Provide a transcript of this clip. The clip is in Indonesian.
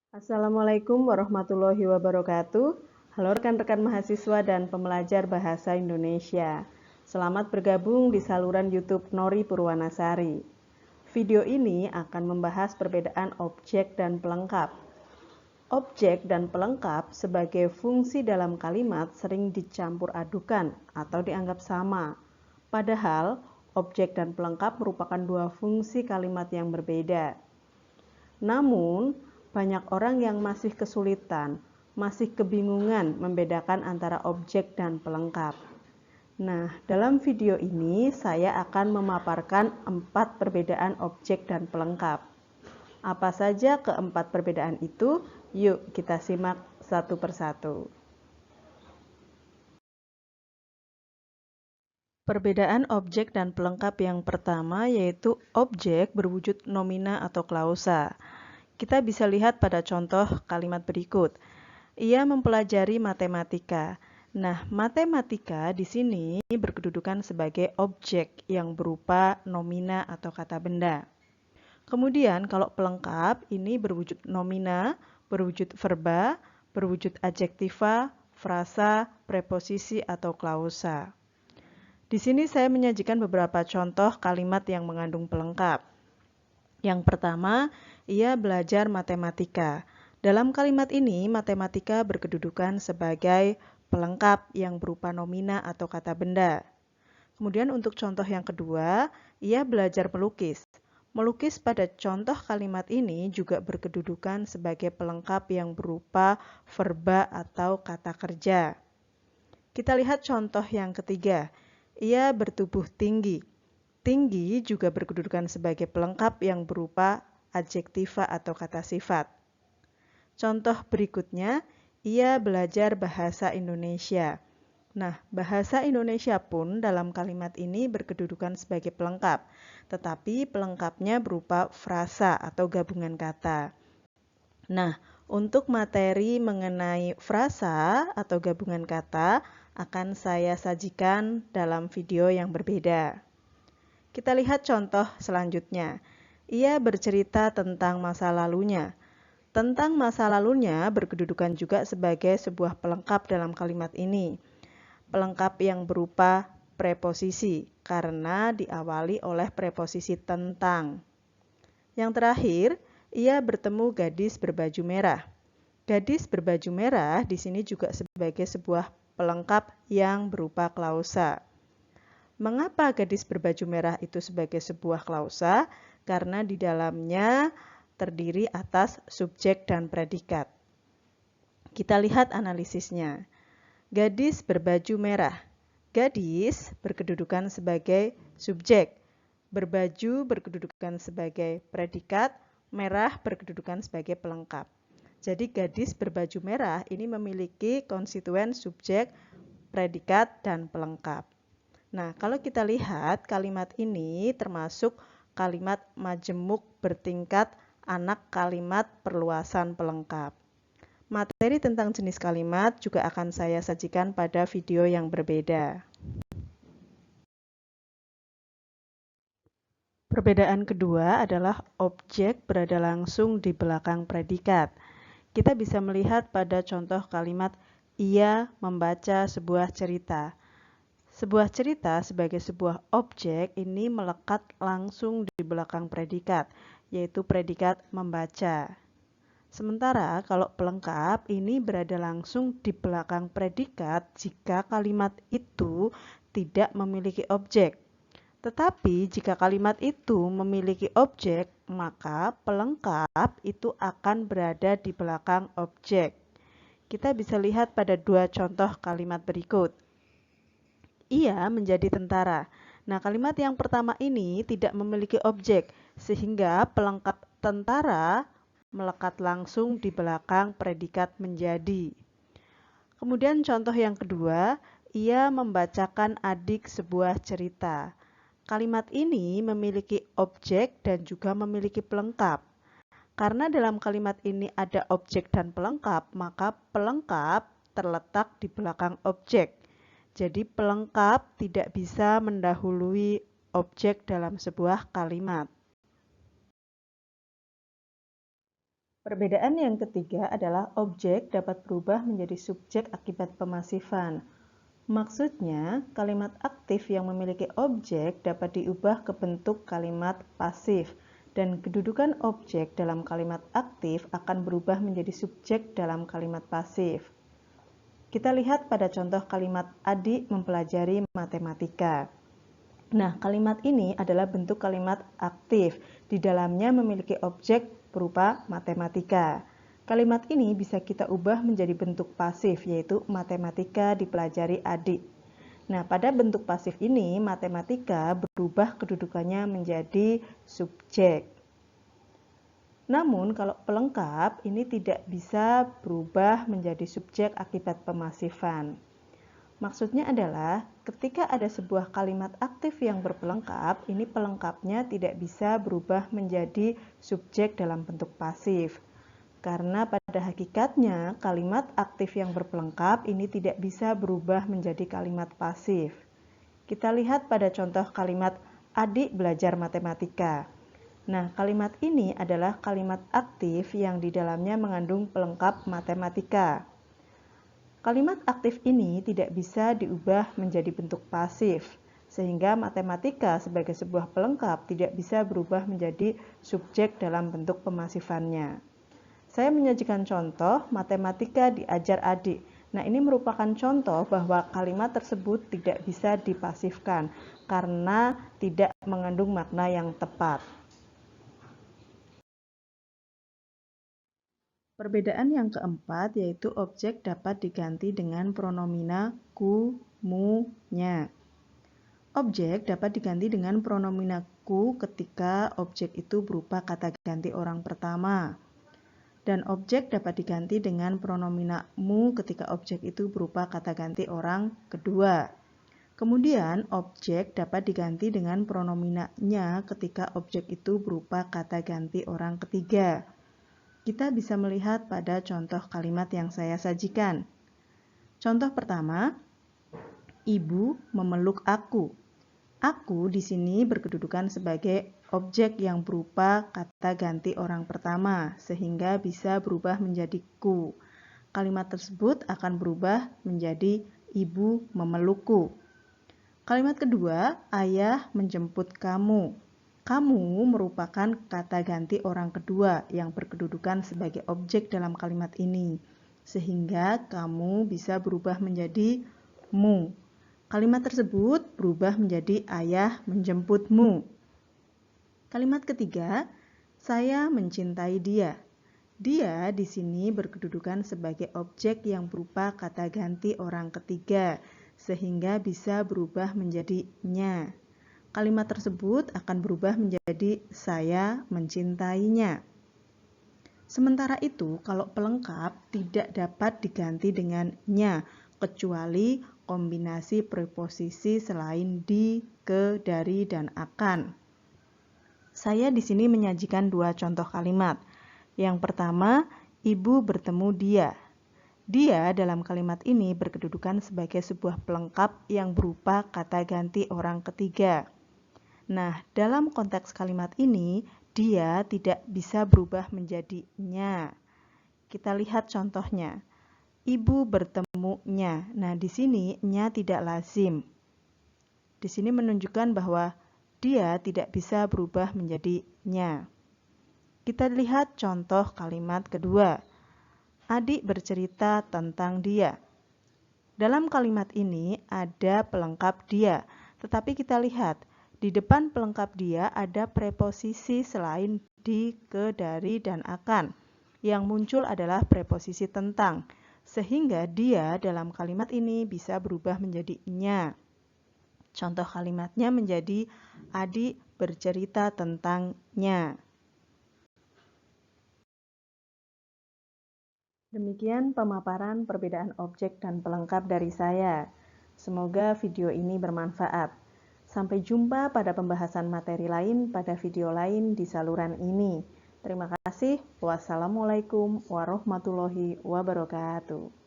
Assalamualaikum warahmatullahi wabarakatuh. Halo rekan-rekan mahasiswa dan pembelajar Bahasa Indonesia. Selamat bergabung di saluran YouTube Nori Purwanasari. Video ini akan membahas perbedaan objek dan pelengkap. Objek dan pelengkap sebagai fungsi dalam kalimat sering dicampur adukan atau dianggap sama. Padahal, objek dan pelengkap merupakan dua fungsi kalimat yang berbeda. Namun, banyak orang yang masih kesulitan, masih kebingungan membedakan antara objek dan pelengkap. Nah, dalam video ini saya akan memaparkan 4 perbedaan objek dan pelengkap. Apa saja keempat perbedaan itu? Yuk kita simak satu persatu. Perbedaan objek dan pelengkap yang pertama yaitu objek berwujud nomina atau klausa. Kita bisa lihat pada contoh kalimat berikut. Ia mempelajari matematika. Nah, matematika di sini berkedudukan sebagai objek yang berupa nomina atau kata benda. Kemudian kalau pelengkap ini berwujud nomina, berwujud verba, berwujud adjektiva, frasa, preposisi atau klausa. Di sini saya menyajikan beberapa contoh kalimat yang mengandung pelengkap. Yang pertama, ia belajar matematika. Dalam kalimat ini, matematika berkedudukan sebagai pelengkap yang berupa nomina atau kata benda. Kemudian untuk contoh yang kedua, ia belajar melukis. Melukis pada contoh kalimat ini juga berkedudukan sebagai pelengkap yang berupa verba atau kata kerja. Kita lihat contoh yang ketiga, ia bertubuh tinggi. Tinggi juga berkedudukan sebagai pelengkap yang berupa adjektiva atau kata sifat. Contoh berikutnya, ia belajar bahasa Indonesia. Nah, bahasa Indonesia pun dalam kalimat ini berkedudukan sebagai pelengkap, tetapi pelengkapnya berupa frasa atau gabungan kata. Nah, untuk materi mengenai frasa atau gabungan kata akan saya sajikan dalam video yang berbeda. Kita lihat contoh selanjutnya. Ia bercerita tentang masa lalunya. Tentang masa lalunya berkedudukan juga sebagai sebuah pelengkap dalam kalimat ini. Pelengkap yang berupa preposisi karena diawali oleh preposisi tentang. Yang terakhir, ia bertemu gadis berbaju merah. Gadis berbaju merah di sini juga sebagai sebuah pelengkap yang berupa klausa. Mengapa gadis berbaju merah itu sebagai sebuah klausa? Karena di dalamnya terdiri atas subjek dan predikat. Kita lihat analisisnya. Gadis berbaju merah. Gadis berkedudukan sebagai subjek. Berbaju berkedudukan sebagai predikat. Merah berkedudukan sebagai pelengkap. Jadi gadis berbaju merah ini memiliki konstituen subjek, predikat, dan pelengkap. Nah, kalau kita lihat kalimat ini termasuk kalimat majemuk bertingkat anak kalimat perluasan pelengkap. Materi tentang jenis kalimat juga akan saya sajikan pada video yang berbeda. Perbedaan kedua adalah objek berada langsung di belakang predikat. Kita bisa melihat pada contoh kalimat ia membaca sebuah cerita. Sebuah cerita sebagai sebuah objek ini melekat langsung di belakang predikat, yaitu predikat membaca. Sementara kalau pelengkap ini berada langsung di belakang predikat jika kalimat itu tidak memiliki objek. Tetapi jika kalimat itu memiliki objek, maka pelengkap itu akan berada di belakang objek. Kita bisa lihat pada dua contoh kalimat berikut. Ia menjadi tentara. Nah, kalimat yang pertama ini tidak memiliki objek, sehingga pelengkap tentara melekat langsung di belakang predikat menjadi. Kemudian contoh yang kedua, ia membacakan adik sebuah cerita. Kalimat ini memiliki objek dan juga memiliki pelengkap. Karena dalam kalimat ini ada objek dan pelengkap, maka pelengkap terletak di belakang objek. Jadi pelengkap tidak bisa mendahului objek dalam sebuah kalimat. Perbedaan yang ketiga adalah objek dapat berubah menjadi subjek akibat pemasifan. Maksudnya, kalimat aktif yang memiliki objek dapat diubah ke bentuk kalimat pasif, dan kedudukan objek dalam kalimat aktif akan berubah menjadi subjek dalam kalimat pasif. Kita lihat pada contoh kalimat adik mempelajari matematika. Nah, kalimat ini adalah bentuk kalimat aktif. Di dalamnya memiliki objek berupa matematika. Kalimat ini bisa kita ubah menjadi bentuk pasif, yaitu matematika dipelajari adik. Nah, pada bentuk pasif ini, matematika berubah kedudukannya menjadi subjek. Namun, kalau pelengkap, ini tidak bisa berubah menjadi subjek akibat pemasifan. Maksudnya adalah, ketika ada sebuah kalimat aktif yang berpelengkap, ini pelengkapnya tidak bisa berubah menjadi subjek dalam bentuk pasif. Karena pada hakikatnya, kalimat aktif yang berpelengkap ini tidak bisa berubah menjadi kalimat pasif. Kita lihat pada contoh kalimat adik belajar matematika. Nah, kalimat ini adalah kalimat aktif yang di dalamnya mengandung pelengkap matematika. Kalimat aktif ini tidak bisa diubah menjadi bentuk pasif, sehingga matematika sebagai sebuah pelengkap tidak bisa berubah menjadi subjek dalam bentuk pemasifannya. Saya menyajikan contoh matematika diajar adik. Nah, ini merupakan contoh bahwa kalimat tersebut tidak bisa dipasifkan karena tidak mengandung makna yang tepat. Perbedaan yang keempat yaitu objek dapat diganti dengan pronomina ku, mu, nya. Objek dapat diganti dengan pronomina ku ketika objek itu berupa kata ganti orang pertama. Dan objek dapat diganti dengan pronomina mu ketika objek itu berupa kata ganti orang kedua. Kemudian, objek dapat diganti dengan pronomina nya ketika objek itu berupa kata ganti orang ketiga. Kita bisa melihat pada contoh kalimat yang saya sajikan. Contoh pertama, ibu memeluk aku. Aku di sini berkedudukan sebagai objek yang berupa kata ganti orang pertama, sehingga bisa berubah menjadi ku. Kalimat tersebut akan berubah menjadi ibu memelukku. Kalimat kedua, ayah menjemput kamu. Kamu merupakan kata ganti orang kedua yang berkedudukan sebagai objek dalam kalimat ini, sehingga kamu bisa berubah menjadi mu. Kalimat tersebut berubah menjadi ayah menjemputmu. Kalimat ketiga, saya mencintai dia. Dia di sini berkedudukan sebagai objek yang berupa kata ganti orang ketiga, sehingga bisa berubah menjadi nya. Kalimat tersebut akan berubah menjadi saya mencintainya. Sementara itu, kalau pelengkap tidak dapat diganti dengan nya, kecuali kombinasi preposisi selain di, ke, dari, dan akan. Saya di sini menyajikan dua contoh kalimat. Yang pertama, ibu bertemu dia. Dia dalam kalimat ini berkedudukan sebagai sebuah pelengkap yang berupa kata ganti orang ketiga. Nah, dalam konteks kalimat ini, dia tidak bisa berubah menjadi nya. Kita lihat contohnya. Ibu bertemu nya. Nah, di sini nya tidak lazim. Di sini menunjukkan bahwa dia tidak bisa berubah menjadi nya. Kita lihat contoh kalimat kedua. Adik bercerita tentang dia. Dalam kalimat ini ada pelengkap dia, tetapi kita lihat di depan pelengkap dia ada preposisi selain di, ke, dari, dan akan. Yang muncul adalah preposisi tentang, sehingga dia dalam kalimat ini bisa berubah menjadi nya. Contoh kalimatnya menjadi adik bercerita tentangnya. Demikian pemaparan perbedaan objek dan pelengkap dari saya. Semoga video ini bermanfaat. Sampai jumpa pada pembahasan materi lain pada video lain di saluran ini. Terima kasih. Wassalamualaikum warahmatullahi wabarakatuh.